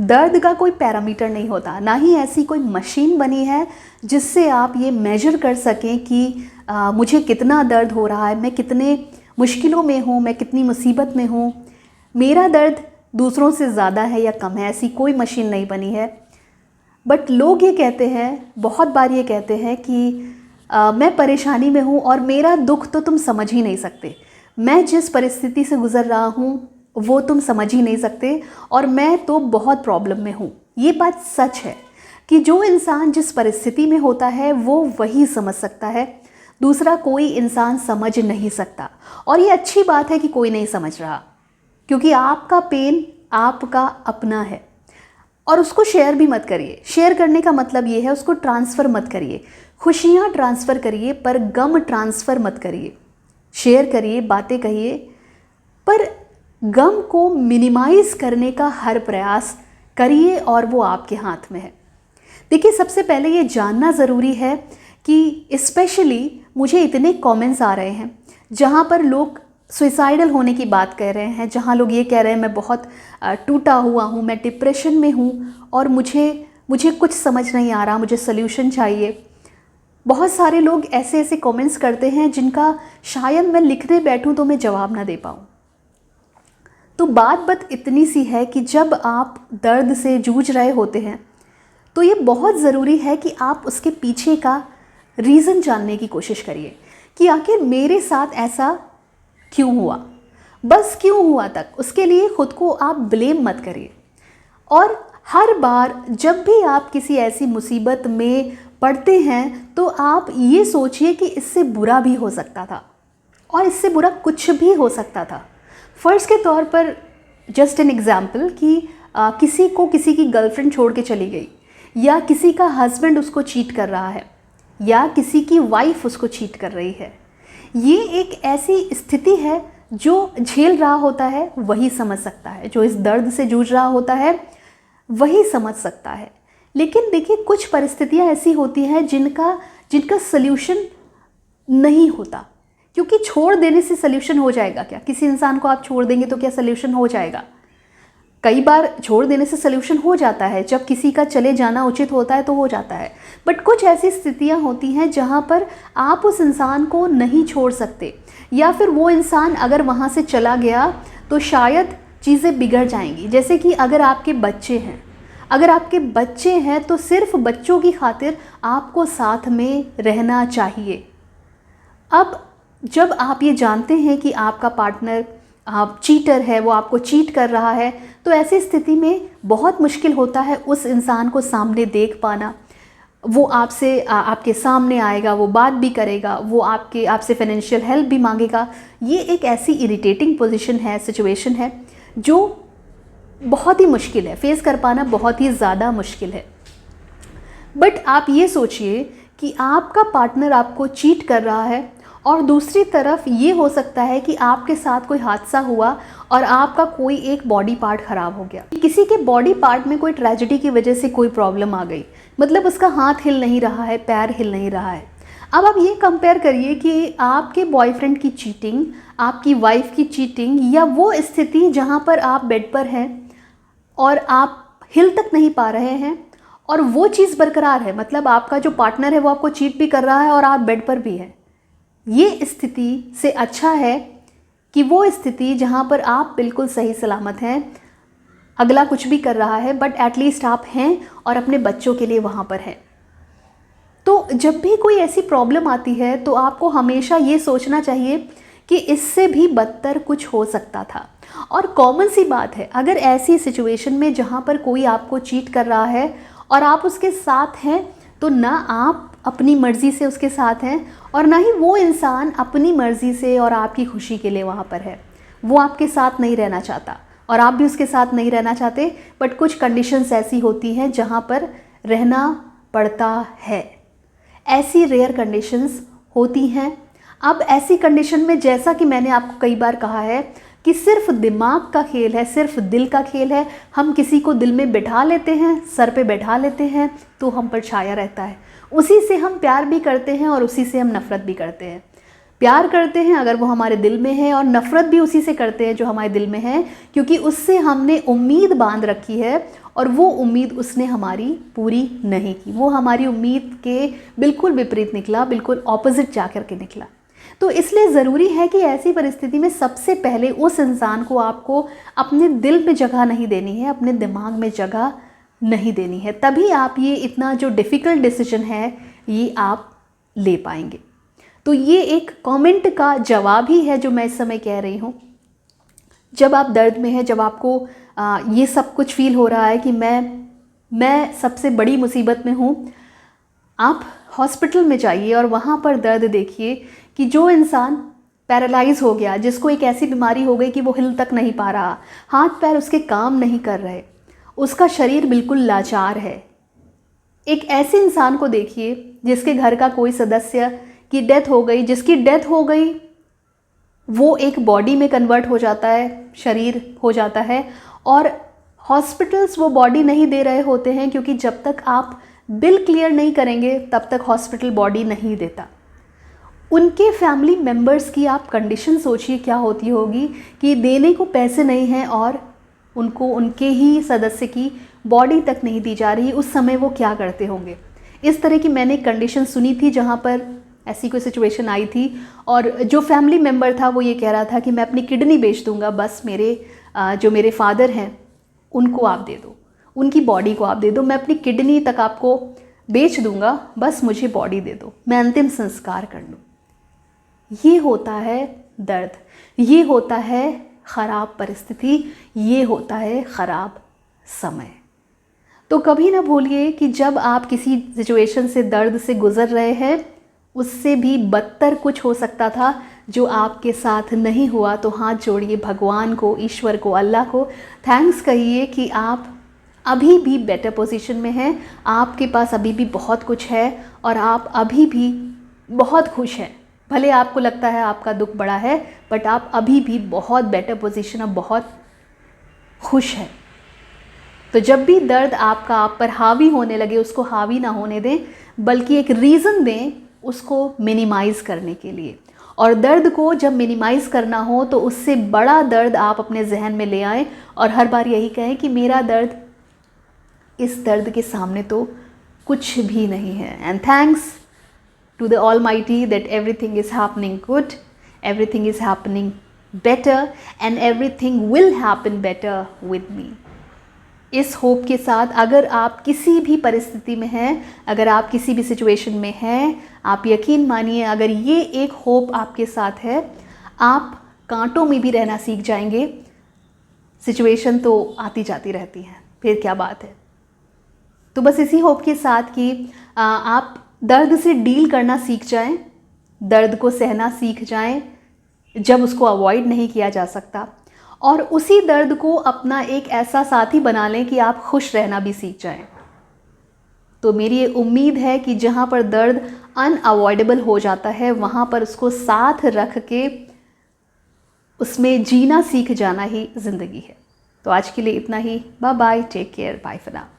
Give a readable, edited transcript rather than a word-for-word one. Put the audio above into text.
दर्द का कोई पैरामीटर नहीं होता, ना ही ऐसी कोई मशीन बनी है जिससे आप ये मेजर कर सकें कि मुझे कितना दर्द हो रहा है, मैं कितने मुश्किलों में हूँ, मैं कितनी मुसीबत में हूँ, मेरा दर्द दूसरों से ज़्यादा है या कम है। ऐसी कोई मशीन नहीं बनी है। बट लोग ये कहते हैं, बहुत बार ये कहते हैं कि मैं परेशानी में हूँ और मेरा दुख तो तुम समझ ही नहीं सकते, मैं जिस परिस्थिति से गुज़र रहा हूँ वो तुम समझ ही नहीं सकते और मैं तो बहुत प्रॉब्लम में हूँ। ये बात सच है कि जो इंसान जिस परिस्थिति में होता है वो वही समझ सकता है, दूसरा कोई इंसान समझ नहीं सकता। और ये अच्छी बात है कि कोई नहीं समझ रहा, क्योंकि आपका पेन आपका अपना है और उसको शेयर भी मत करिए। शेयर करने का मतलब ये है उसको ट्रांसफ़र मत करिए। खुशियाँ ट्रांसफ़र करिए पर गम ट्रांसफ़र मत करिए। शेयर करिए, बातें कहिए, पर गम को मिनिमाइज़ करने का हर प्रयास करिए और वो आपके हाथ में है। देखिए, सबसे पहले ये जानना ज़रूरी है कि स्पेशली मुझे इतने कमेंट्स आ रहे हैं जहाँ पर लोग सुसाइडल होने की बात कह रहे हैं, जहाँ लोग ये कह रहे हैं मैं बहुत टूटा हुआ हूँ, मैं डिप्रेशन में हूँ और मुझे कुछ समझ नहीं आ रहा, मुझे सल्यूशन चाहिए। बहुत सारे लोग ऐसे ऐसे कमेंट्स करते हैं जिनका शायद मैं लिखने बैठूं तो मैं जवाब ना दे पाऊँ। तो बात इतनी सी है कि जब आप दर्द से जूझ रहे होते हैं तो ये बहुत ज़रूरी है कि आप उसके पीछे का रीज़न जानने की कोशिश करिए कि आखिर मेरे साथ ऐसा क्यों हुआ, बस क्यों हुआ तक। उसके लिए ख़ुद को आप ब्लेम मत करिए। और हर बार जब भी आप किसी ऐसी मुसीबत में पड़ते हैं तो आप ये सोचिए कि इससे बुरा भी हो सकता था और इससे बुरा कुछ भी हो सकता था। फ़र्ज़ के तौर पर जस्ट एन एग्ज़ाम्पल कि किसी को किसी की गर्लफ्रेंड छोड़ के चली गई, या किसी का हस्बैंड उसको चीट कर रहा है, या किसी की वाइफ उसको चीट कर रही है। ये एक ऐसी स्थिति है जो झेल रहा होता है वही समझ सकता है, जो इस दर्द से जूझ रहा होता है वही समझ सकता है। लेकिन देखिए, कुछ परिस्थितियाँ ऐसी होती हैं जिनका सल्यूशन नहीं होता, क्योंकि छोड़ देने से सल्यूशन हो जाएगा क्या? किसी इंसान को आप छोड़ देंगे तो क्या सल्यूशन हो जाएगा? कई बार छोड़ देने से सल्यूशन हो जाता है, जब किसी का चले जाना उचित होता है तो हो जाता है। बट कुछ ऐसी स्थितियां होती हैं जहां पर आप उस इंसान को नहीं छोड़ सकते, या फिर वो इंसान अगर वहां से चला गया तो शायद चीज़ें बिगड़ जाएंगी। जैसे कि अगर आपके बच्चे हैं तो सिर्फ बच्चों की खातिर आपको साथ में रहना चाहिए। अब जब आप ये जानते हैं कि आपका पार्टनर चीटर है, वो आपको चीट कर रहा है, तो ऐसी स्थिति में बहुत मुश्किल होता है उस इंसान को सामने देख पाना। वो आपके सामने आएगा, वो बात भी करेगा, वो आपसे फाइनेंशियल हेल्प भी मांगेगा। ये एक ऐसी इरिटेटिंग पोजीशन है, सिचुएशन है जो बहुत ही मुश्किल है, फेस कर पाना बहुत ही ज़्यादा मुश्किल है। बट आप ये सोचिए कि आपका पार्टनर आपको चीट कर रहा है और दूसरी तरफ ये हो सकता है कि आपके साथ कोई हादसा हुआ और आपका कोई एक बॉडी पार्ट ख़राब हो गया, किसी के बॉडी पार्ट में कोई ट्रेजेडी की वजह से कोई प्रॉब्लम आ गई, मतलब उसका हाथ हिल नहीं रहा है, पैर हिल नहीं रहा है। अब आप ये कंपेयर करिए कि आपके बॉयफ्रेंड की चीटिंग, आपकी वाइफ की चीटिंग, या वो स्थिति जहाँ पर आप बेड पर हैं और आप हिल तक नहीं पा रहे हैं और वो चीज़ बरकरार है, मतलब आपका जो पार्टनर है वो आपको चीट भी कर रहा है और आप बेड पर भी हैं। ये स्थिति से अच्छा है कि वो स्थिति जहाँ पर आप बिल्कुल सही सलामत हैं, अगला कुछ भी कर रहा है बट एटलीस्ट आप हैं और अपने बच्चों के लिए वहाँ पर हैं। तो जब भी कोई ऐसी प्रॉब्लम आती है तो आपको हमेशा ये सोचना चाहिए कि इससे भी बदतर कुछ हो सकता था। और कॉमन सी बात है, अगर ऐसी सिचुएशन में जहाँ पर कोई आपको चीट कर रहा है और आप उसके साथ हैं, तो ना आप अपनी मर्ज़ी से उसके साथ हैं और ना ही वो इंसान अपनी मर्ज़ी से और आपकी खुशी के लिए वहाँ पर है। वो आपके साथ नहीं रहना चाहता और आप भी उसके साथ नहीं रहना चाहते, बट कुछ कंडीशंस ऐसी होती हैं जहाँ पर रहना पड़ता है। ऐसी रेयर कंडीशंस होती हैं। अब ऐसी कंडीशन में, जैसा कि मैंने आपको कई बार कहा है कि सिर्फ दिमाग का खेल है, सिर्फ दिल का खेल है। हम किसी को दिल में बैठा लेते हैं, सर पे बैठा लेते हैं तो हम पर छाया रहता है। उसी से हम प्यार भी करते हैं और उसी से हम नफ़रत भी करते हैं। प्यार करते हैं अगर वो हमारे दिल में है, और नफ़रत भी उसी से करते हैं जो हमारे दिल में है, क्योंकि उससे हमने उम्मीद बांध रखी है और वो उम्मीद उसने हमारी पूरी नहीं की, वो हमारी उम्मीद के बिल्कुल विपरीत निकला, बिल्कुल ऑपोजिट जा कर के निकला। तो इसलिए ज़रूरी है कि ऐसी परिस्थिति में सबसे पहले उस इंसान को आपको अपने दिल में जगह नहीं देनी है, अपने दिमाग में जगह नहीं देनी है, तभी आप ये इतना जो डिफ़िकल्ट डिसीजन है ये आप ले पाएंगे। तो ये एक कमेंट का जवाब ही है जो मैं इस समय कह रही हूँ। जब आप दर्द में हैं, जब आपको ये सब कुछ फील हो रहा है कि मैं सबसे बड़ी मुसीबत में हूँ, आप हॉस्पिटल में जाइए और वहाँ पर दर्द देखिए कि जो इंसान पैरालाइज हो गया, जिसको एक ऐसी बीमारी हो गई कि वो हिल तक नहीं पा रहा, हाथ पैर उसके काम नहीं कर रहे, उसका शरीर बिल्कुल लाचार है। एक ऐसे इंसान को देखिए जिसके घर का कोई सदस्य की डेथ हो गई, जिसकी डेथ हो गई वो एक बॉडी में कन्वर्ट हो जाता है, शरीर हो जाता है, और हॉस्पिटल्स वो बॉडी नहीं दे रहे होते हैं, क्योंकि जब तक आप बिल क्लियर नहीं करेंगे तब तक हॉस्पिटल बॉडी नहीं देता। उनके फैमिली मेम्बर्स की आप कंडीशन सोचिए क्या होती होगी कि देने को पैसे नहीं हैं और उनको उनके ही सदस्य की बॉडी तक नहीं दी जा रही, उस समय वो क्या करते होंगे। इस तरह की मैंने कंडीशन सुनी थी जहाँ पर ऐसी कोई सिचुएशन आई थी और जो फैमिली मेम्बर था वो ये कह रहा था कि मैं अपनी किडनी बेच दूंगा, बस जो मेरे फादर हैं उनको आप दे दो, उनकी बॉडी को आप दे दो, मैं अपनी किडनी तक आपको बेच दूंगा, बस मुझे बॉडी दे दो, मैं अंतिम संस्कार कर लूँ। ये होता है दर्द, ये होता है ख़राब परिस्थिति, ये होता है ख़राब समय। तो कभी ना भूलिए कि जब आप किसी सिचुएशन से, दर्द से गुज़र रहे हैं, उससे भी बदतर कुछ हो सकता था जो आपके साथ नहीं हुआ, तो हाथ जोड़िए भगवान को, ईश्वर को, अल्लाह को थैंक्स कहिए कि आप अभी भी बेटर पोजीशन में हैं, आपके पास अभी भी बहुत कुछ है और आप अभी भी बहुत खुश हैं। भले आपको लगता है आपका दुख बड़ा है, बट आप अभी भी बहुत बेटर पोजीशन और बहुत खुश हैं। तो जब भी दर्द आपका आप पर हावी होने लगे, उसको हावी ना होने दें, बल्कि एक रीज़न दें उसको मिनिमाइज़ करने के लिए। और दर्द को जब मिनिमाइज़ करना हो तो उससे बड़ा दर्द आप अपने जहन में ले आएँ और हर बार यही कहें कि मेरा दर्द इस दर्द के सामने तो कुछ भी नहीं है। And thanks to the Almighty that everything is happening good, everything is happening better and everything will happen better with me। इस होप के साथ अगर आप किसी भी परिस्थिति में हैं, अगर आप किसी भी सिचुएशन में हैं, आप यकीन मानिए अगर ये एक होप आपके साथ है, आप कांटों में भी रहना सीख जाएंगे। सिचुएशन तो आती जाती रहती हैं, फिर क्या बात है। तो बस इसी होप के साथ कि आप दर्द से डील करना सीख जाएं, दर्द को सहना सीख जाएं जब उसको अवॉइड नहीं किया जा सकता, और उसी दर्द को अपना एक ऐसा साथी बना लें कि आप खुश रहना भी सीख जाएं। तो मेरी ये उम्मीद है कि जहाँ पर दर्द अनअवॉइडेबल हो जाता है वहाँ पर उसको साथ रख के उसमें जीना सीख जाना ही ज़िंदगी है। तो आज के लिए इतना ही। Bye bye, take care, bye for now.